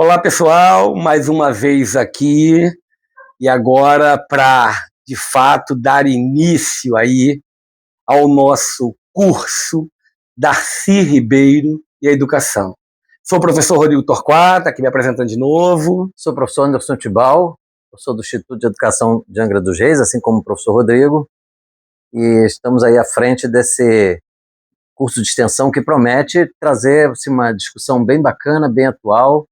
Olá, pessoal, mais uma vez aqui e agora para, de fato, dar início aí ao nosso curso Darcy Ribeiro e a Educação. Sou o professor Rodrigo Torquato, aqui me apresentando de novo. Sou o professor Anderson Tibal, professor do Instituto de Educação de Angra dos Reis, assim como o professor Rodrigo, e estamos aí à frente desse curso de extensão que promete trazer uma discussão bem bacana, bem atual,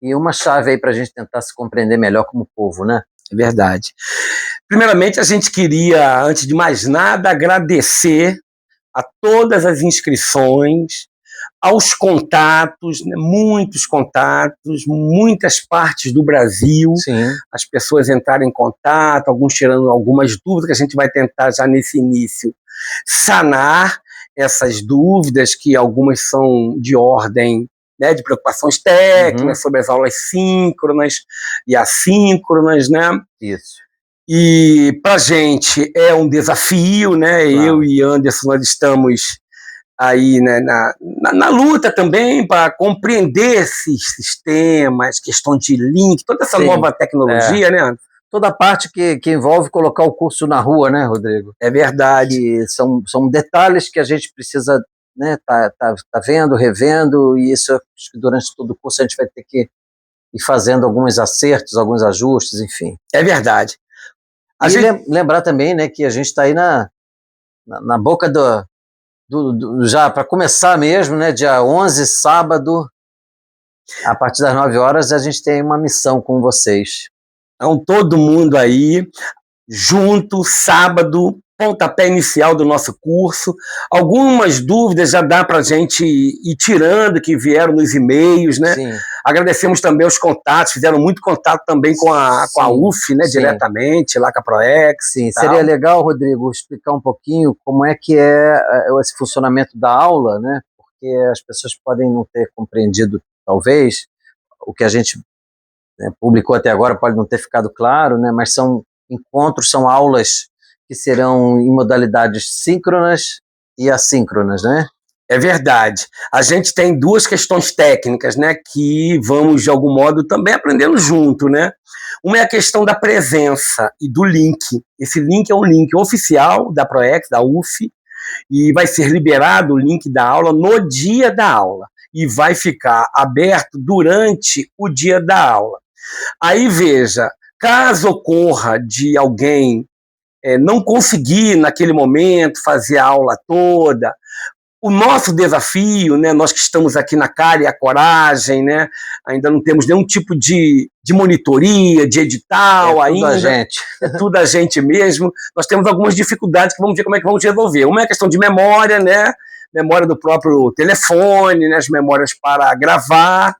e uma chave aí para a gente tentar se compreender melhor como povo, né? É verdade. Primeiramente, a gente queria, antes de mais nada, agradecer a todas as inscrições, aos contatos, né, muitos contatos, muitas partes do Brasil. Sim. As pessoas entraram em contato, alguns tirando algumas dúvidas, que a gente vai tentar já nesse início sanar essas dúvidas, que algumas são de ordem, né, de preocupações técnicas, sobre as aulas síncronas e assíncronas, né? Isso. E para a gente é um desafio, né? Claro. Eu e Anderson, nós estamos aí, né, na luta também para compreender esses sistemas, questão de link, toda essa nova tecnologia, né? Toda a parte que envolve colocar o curso na rua, né, Rodrigo? É verdade. Que são detalhes que a gente precisa, né, tá vendo, revendo, e isso acho que durante todo o curso a gente vai ter que ir fazendo alguns acertos, alguns ajustes, enfim. É verdade. Lembrar também, né, que a gente está aí na boca já para começar mesmo, né, dia 11, sábado, a partir das 9 horas, a gente tem uma missão com vocês. Então, todo mundo aí, junto, sábado, pontapé inicial do nosso curso. Algumas dúvidas já dá para a gente ir tirando, que vieram nos e-mails, né? Sim. Agradecemos também aos contatos, fizeram muito contato também com a UF, né? Sim. Diretamente, lá com a ProEx. Sim, seria legal, Rodrigo, explicar um pouquinho como é que é esse funcionamento da aula, né? Porque as pessoas podem não ter compreendido, talvez, o que a gente, né, publicou até agora, pode não ter ficado claro, né? Mas são encontros, são aulas que serão em modalidades síncronas e assíncronas, né? É verdade. A gente tem duas questões técnicas, né, que vamos, de algum modo, também aprendendo junto, né? Uma é a questão da presença e do link. Esse link é um link oficial da ProEx, da UF, e vai ser liberado o link da aula no dia da aula, e vai ficar aberto durante o dia da aula. Aí, veja, caso ocorra de alguém não conseguir, naquele momento, fazer a aula toda, o nosso desafio, né, nós que estamos aqui na cara e a coragem, né, ainda não temos nenhum tipo de monitoria, de edital ainda. A gente. É tudo a gente mesmo. Nós temos algumas dificuldades que vamos ver como é que vamos resolver. Uma é a questão de memória, né, memória do próprio telefone, né, as memórias para gravar,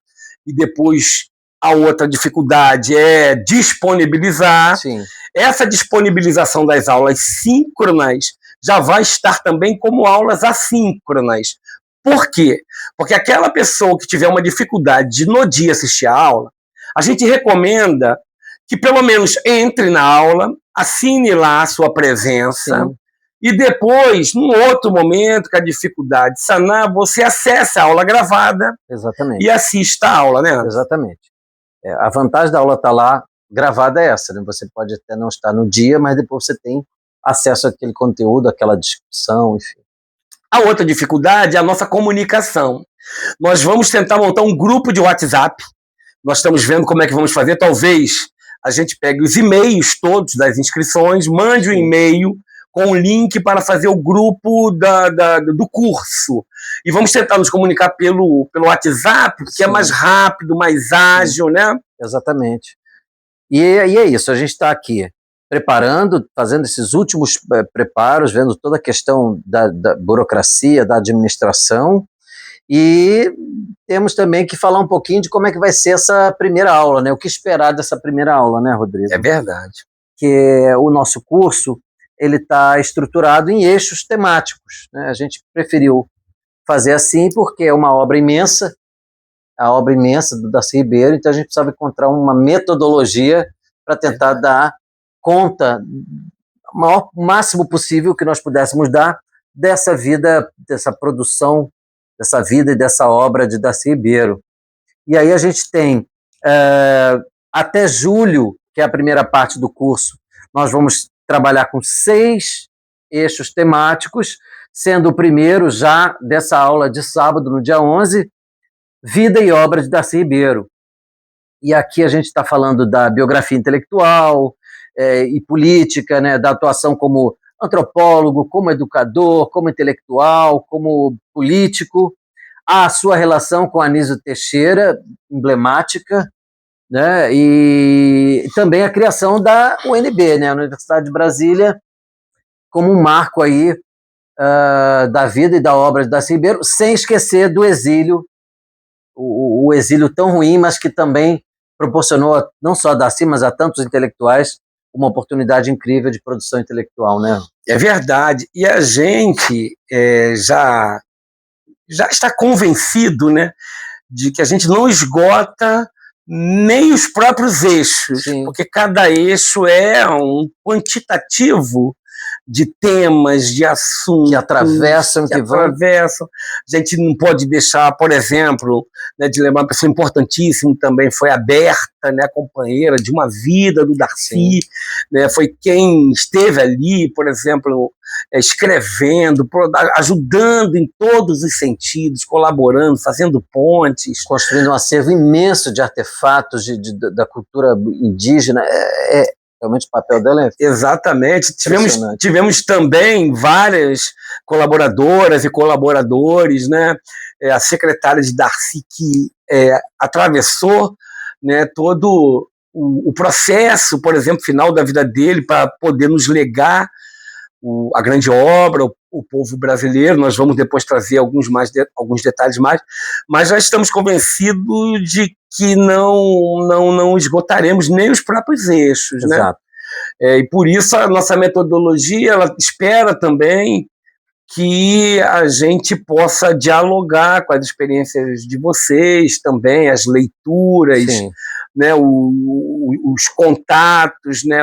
e depois a outra dificuldade é disponibilizar. Sim. Essa disponibilização das aulas síncronas já vai estar também como aulas assíncronas. Por quê? Porque aquela pessoa que tiver uma dificuldade de no dia assistir a aula, a gente recomenda que pelo menos entre na aula, assine lá a sua presença. Sim. E depois, num outro momento que a dificuldade sanar, você acessa a aula gravada. Exatamente. E assista a aula, né? Exatamente. A vantagem da aula estar lá gravada é essa, né? Você pode até não estar no dia, mas depois você tem acesso àquele conteúdo, àquela discussão, enfim. A outra dificuldade é a nossa comunicação. Nós vamos tentar montar um grupo de WhatsApp. Nós estamos vendo como é que vamos fazer. Talvez a gente pegue os e-mails todos das inscrições, mande um e-mail com o link para fazer o grupo do curso. E vamos tentar nos comunicar pelo WhatsApp, porque é mais rápido, mais ágil, né? Exatamente. E é isso, a gente está aqui preparando, fazendo esses últimos preparos, vendo toda a questão da burocracia, da administração, e temos também que falar um pouquinho de como é que vai ser essa primeira aula, né? O que esperar dessa primeira aula, né, Rodrigo? É verdade. Que o nosso curso, ele está estruturado em eixos temáticos, né? A gente preferiu fazer assim porque é uma obra imensa, a obra imensa do Darcy Ribeiro, então a gente precisava encontrar uma metodologia para tentar dar conta, o máximo possível que nós pudéssemos dar dessa vida, dessa produção, dessa vida e dessa obra de Darcy Ribeiro. E aí a gente tem Até julho, que é a primeira parte do curso, nós vamos trabalhar com 6 eixos temáticos, sendo o primeiro já dessa aula de sábado, no dia 11, Vida e Obra de Darcy Ribeiro. E aqui a gente está falando da biografia intelectual e política, né, da atuação como antropólogo, como educador, como intelectual, como político, a sua relação com Anísio Teixeira, emblemática, né, e também a criação da UNB, né, a Universidade de Brasília, como um marco aí da vida e da obra de Darcy Ribeiro, sem esquecer do exílio, o exílio tão ruim, mas que também proporcionou, não só a Darcy, mas a tantos intelectuais, uma oportunidade incrível de produção intelectual, né? É verdade. E a gente já está convencido, né, de que a gente não esgota nem os próprios eixos, Sim. Porque cada eixo é um quantitativo de temas, de assuntos que atravessam, atravessam. A gente não pode deixar, por exemplo, né, de lembrar uma pessoa importantíssima também, foi a Berta, né, companheira de uma vida do Darcy, né, foi quem esteve ali, por exemplo, escrevendo, ajudando em todos os sentidos, colaborando, fazendo pontes. Construindo um acervo imenso de artefatos da cultura indígena. Realmente o papel dela é exatamente. Tivemos também várias colaboradoras e colaboradores, né? A secretária de Darcy, que atravessou, né, todo o processo, por exemplo, final da vida dele, para poder nos legar a grande obra, o povo brasileiro. Nós vamos depois trazer alguns detalhes mais, mas já estamos convencidos de que não esgotaremos nem os próprios eixos. Exato. Né? E por isso a nossa metodologia, ela espera também que a gente possa dialogar com as experiências de vocês também, as leituras, né, os contatos, né,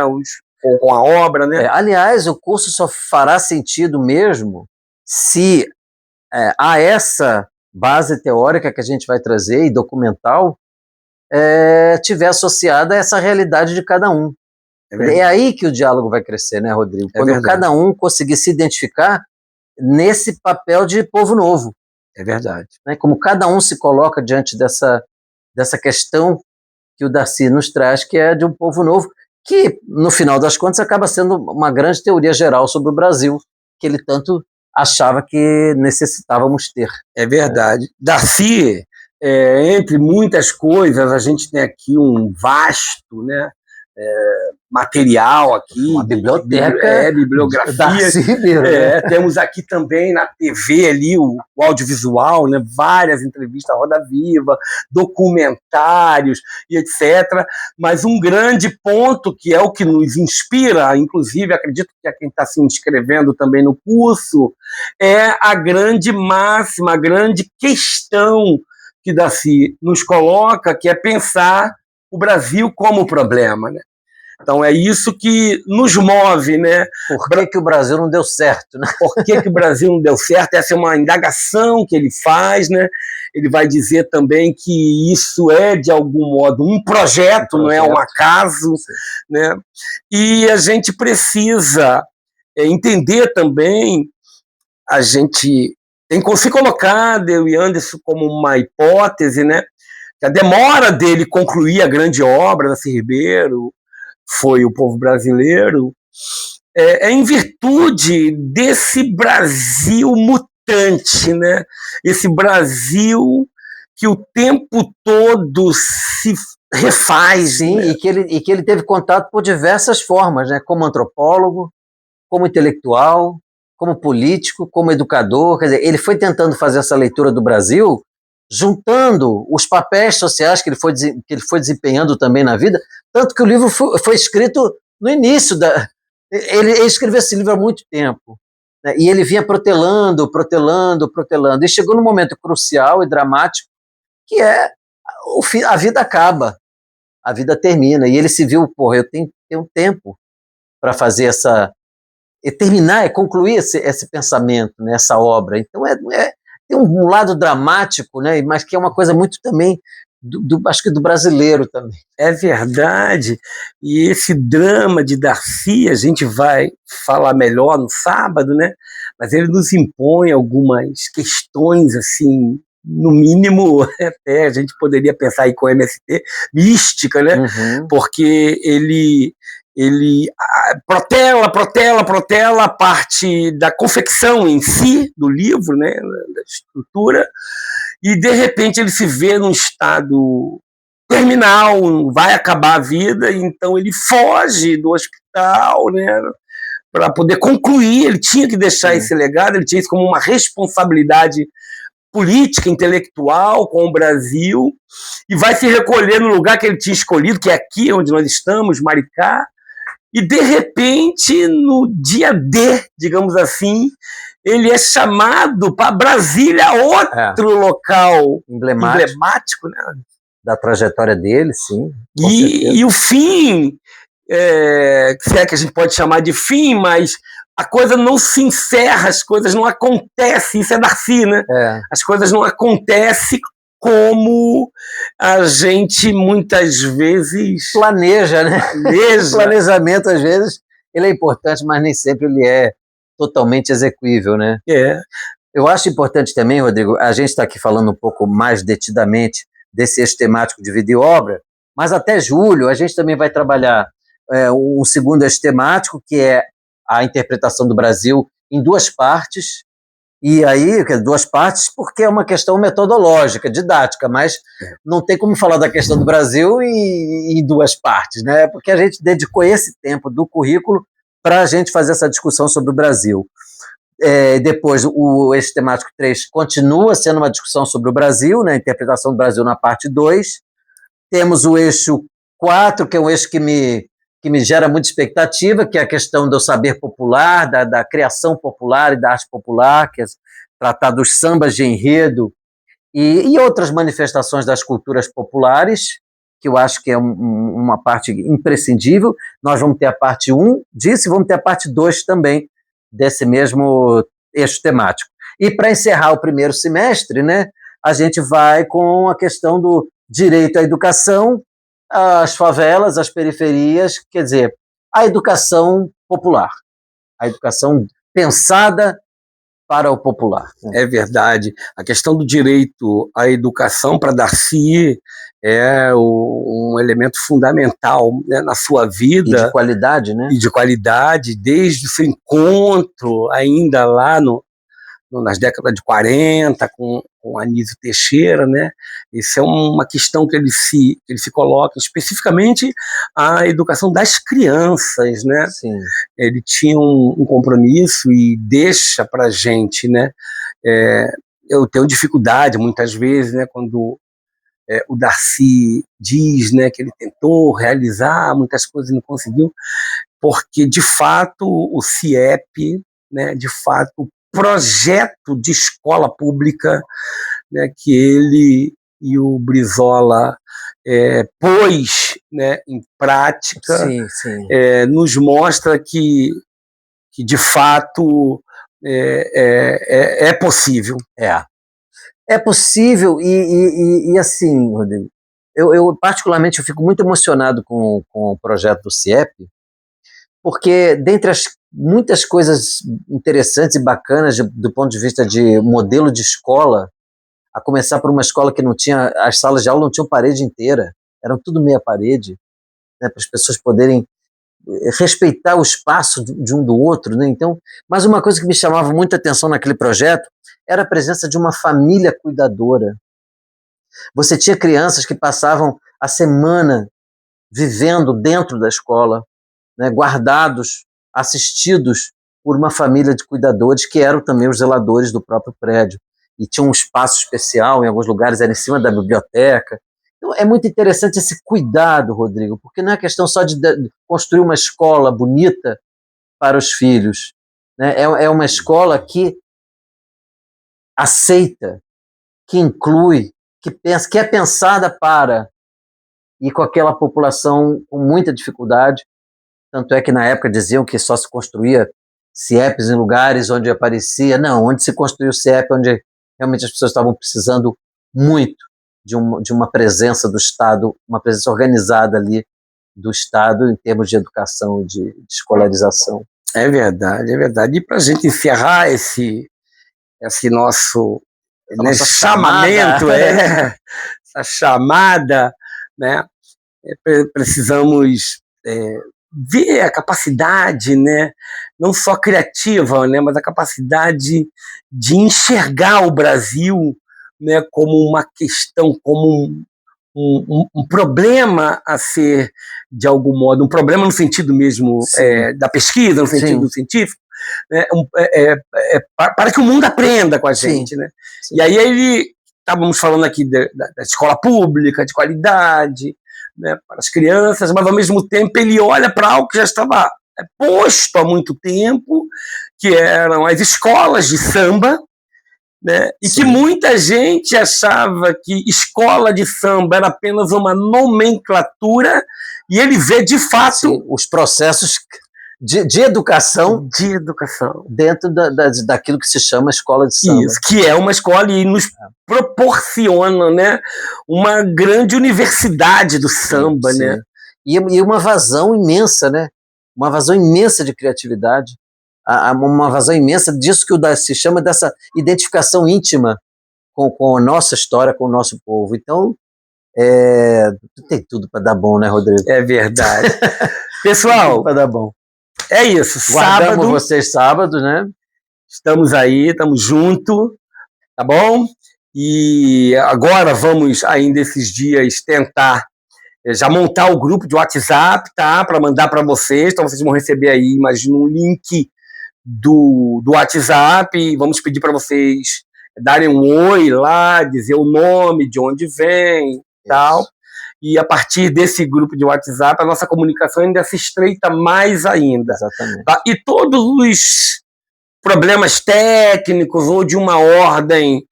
com a obra, né? Aliás, o curso só fará sentido mesmo se a essa base teórica que a gente vai trazer e documental tiver associada a essa realidade de cada um. É aí que o diálogo vai crescer, né, Rodrigo? Quando cada um conseguir se identificar nesse papel de povo novo. É verdade. Né? Como cada um se coloca diante dessa questão que o Darcy nos traz, que é de um povo novo, que, no final das contas, acaba sendo uma grande teoria geral sobre o Brasil, que ele tanto achava que necessitávamos ter. É verdade. Darcy, entre muitas coisas, a gente tem aqui um vasto, né, material aqui, uma biblioteca, bibliografia. Temos aqui também na TV ali o audiovisual, né, várias entrevistas à Roda Viva, documentários e etc. Mas um grande ponto, que é o que nos inspira, inclusive acredito que é quem está se inscrevendo também no curso, é a grande máxima, a grande questão que Darcy nos coloca, que é pensar o Brasil como problema, né? Então é isso que nos move, né? Por que o Brasil não deu certo, né? Por que o Brasil não deu certo? Essa é uma indagação que ele faz, né? Ele vai dizer também que isso é, de algum modo, um projeto, não é um acaso, né? E a gente precisa entender também, a gente tem que se colocar, eu e Anderson, como uma hipótese, né? Que a demora dele concluir a grande obra, Darcy Ribeiro, foi o povo brasileiro, em virtude desse Brasil mutante, né? Esse Brasil que o tempo todo se refaz. Sim, né? e que ele teve contato por diversas formas, né? Como antropólogo, como intelectual, como político, como educador. Quer dizer, ele foi tentando fazer essa leitura do Brasil, juntando os papéis sociais que ele foi desempenhando também na vida, tanto que o livro foi escrito no início ele escreveu esse livro há muito tempo, né? E ele vinha protelando, e chegou num momento crucial e dramático, que é a vida acaba, a vida termina, e ele se viu, eu tenho um tempo para fazer concluir esse pensamento, né, essa obra. Então tem um lado dramático, né, mas que é uma coisa muito também acho que do brasileiro também. É verdade. E esse drama de Darcy, a gente vai falar melhor no sábado, né? Mas ele nos impõe algumas questões, assim, no mínimo, até a gente poderia pensar aí com o MST, mística, né? Porque ele protela a parte da confecção em si do livro, né? Da estrutura, e de repente ele se vê num estado terminal, vai acabar a vida, então ele foge do hospital, né, para poder concluir. Ele tinha que deixar esse legado, ele tinha isso como uma responsabilidade política, intelectual com o Brasil, e vai se recolher no lugar que ele tinha escolhido, que é aqui onde nós estamos, Maricá, e de repente, no dia D, digamos assim, ele é chamado para Brasília, outro local emblemático, né? Da trajetória dele, sim. E o fim, se é que a gente pode chamar de fim, mas a coisa não se encerra, as coisas não acontecem, isso é Darcy, né? As coisas não acontecem como a gente muitas vezes planeja, né? O planejamento, às vezes, ele é importante, mas nem sempre ele é totalmente execuível, né? Eu acho importante também, Rodrigo, a gente está aqui falando um pouco mais detidamente desse eixo temático de vida e obra, mas até julho a gente também vai trabalhar um segundo eixo temático, que é a interpretação do Brasil em duas partes, e aí, duas partes, porque é uma questão metodológica, didática, mas não tem como falar da questão do Brasil em duas partes, né? Porque a gente dedicou esse tempo do currículo para a gente fazer essa discussão sobre o Brasil. Depois, o eixo temático 3 continua sendo uma discussão sobre o Brasil, né? A interpretação do Brasil na parte 2. Temos o eixo 4, que é um eixo que me gera muita expectativa, que é a questão do saber popular, da criação popular e da arte popular, que é tratar dos sambas de enredo e outras manifestações das culturas populares, que eu acho que é uma parte imprescindível. Nós vamos ter a parte 1 disso e vamos ter a parte 2 também, desse mesmo eixo temático. E para encerrar o primeiro semestre, né, a gente vai com a questão do direito à educação, as favelas, as periferias, quer dizer, a educação popular, a educação pensada para o popular. É verdade. A questão do direito à educação para Darcy é um elemento fundamental, né, na sua vida. E de qualidade, né? E de qualidade, desde o seu encontro ainda lá nas décadas de 40, com Anísio Teixeira, né? Isso é uma questão que ele se coloca, especificamente a educação das crianças, né? Sim. Ele tinha um compromisso e deixa para a gente, né? Eu tenho dificuldade muitas vezes, né, quando o Darcy diz, né, que ele tentou realizar muitas coisas e não conseguiu, porque de fato o CIEP, né, de fato o projeto de escola pública, né, que ele e o Brizola pôs, né, em prática, sim, sim. Nos mostra que de fato é possível. É possível e assim, Rodrigo, eu particularmente eu fico muito emocionado com o projeto do CIEP, porque dentre as muitas coisas interessantes e bacanas do ponto de vista de modelo de escola, a começar por uma escola que não tinha, as salas de aula não tinham parede inteira, eram tudo meia parede, né, para as pessoas poderem respeitar o espaço de um do outro, né? Então, mas uma coisa que me chamava muita atenção naquele projeto era a presença de uma família cuidadora. Você tinha crianças que passavam a semana vivendo dentro da escola, né, guardados, assistidos por uma família de cuidadores que eram também os zeladores do próprio prédio. E tinha um espaço especial, em alguns lugares era em cima da biblioteca. Então é muito interessante esse cuidado, Rodrigo, porque não é questão só de construir uma escola bonita para os filhos, né? É uma escola que aceita, que inclui, que pensa, que é pensada para, e com aquela população com muita dificuldade. Tanto é que na época diziam que só se construía CIEPs em lugares onde aparecia, não, onde se construiu o CIEP, onde realmente as pessoas estavam precisando muito. de uma presença do Estado, uma presença organizada ali do Estado em termos de educação e de escolarização. É verdade, é verdade. E para a gente encerrar esse nosso, né, chamamento, essa chamada, né, precisamos ver a capacidade, né, não só criativa, né, mas a capacidade de enxergar o Brasil, né, como uma questão, como um problema a ser, de algum modo, um problema no sentido mesmo da pesquisa, no sentido científico, né, para que o mundo aprenda com a gente. Né? E aí estávamos falando aqui da escola pública, de qualidade, né, para as crianças, mas ao mesmo tempo ele olha para algo que já estava posto há muito tempo, que eram as escolas de samba, né? E que muita gente achava que escola de samba era apenas uma nomenclatura, e ele vê de fato os processos de educação dentro daquilo que se chama escola de samba. Isso, que é uma escola e nos proporciona, né, uma grande universidade do samba. Né? E uma vazão imensa, né? Uma vazão imensa de criatividade, uma vazão imensa disso que se chama dessa identificação íntima com a nossa história, com o nosso povo. Então, tem tudo para dar bom, né, Rodrigo? É verdade. Pessoal, para dar bom. É isso. Guardamos vocês sábado, né? Estamos aí, estamos juntos, tá bom? E agora vamos ainda esses dias tentar já montar o grupo de WhatsApp, tá? Para mandar para vocês. Então vocês vão receber aí, imagina, um link do WhatsApp. E vamos pedir para vocês darem um oi lá, dizer o nome, de onde vem, tal. E a partir desse grupo de WhatsApp, a nossa comunicação ainda se estreita mais ainda. Exatamente. Tá? E todos os problemas técnicos ou de uma ordem,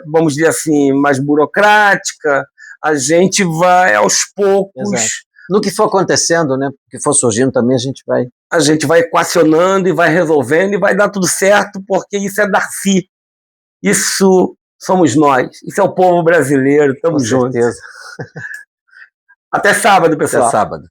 vamos dizer assim, mais burocrática, a gente vai aos poucos. Exato. No que for acontecendo, né? O que for surgindo também, a gente vai equacionando e vai resolvendo e vai dar tudo certo, porque isso é Darcy. Isso somos nós. Isso é o povo brasileiro. Tamo junto. Com certeza. Até sábado, pessoal. Até sábado.